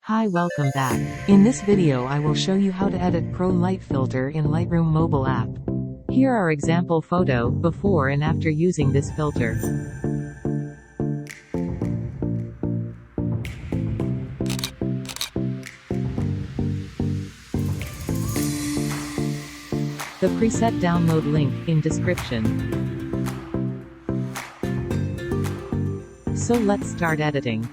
Hi, welcome back. In this video I will show you how to edit Pro Light Filter in Lightroom mobile app. Here are example photo, before and after using this filter. The preset download link, in description. So let's start editing.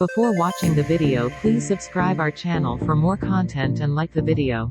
Before watching the video, please subscribe our channel for more content and like the video.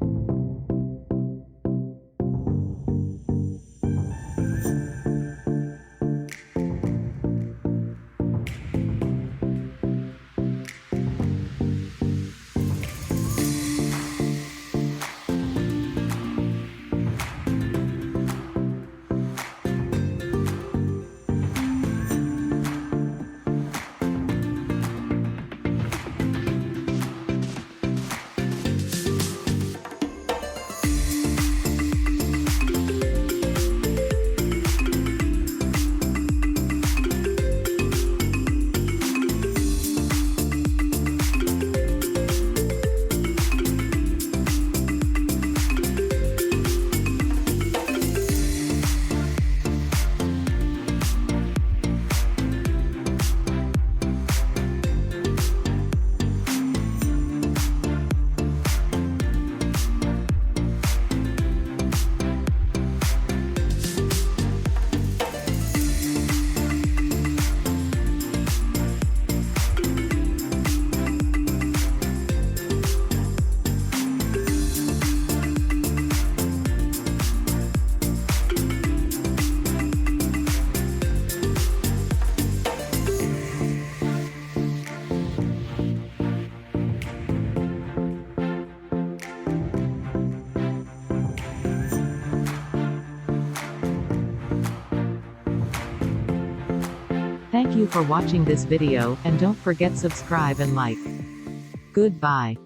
Thank you for watching this video, and don't forget subscribe and like. Goodbye.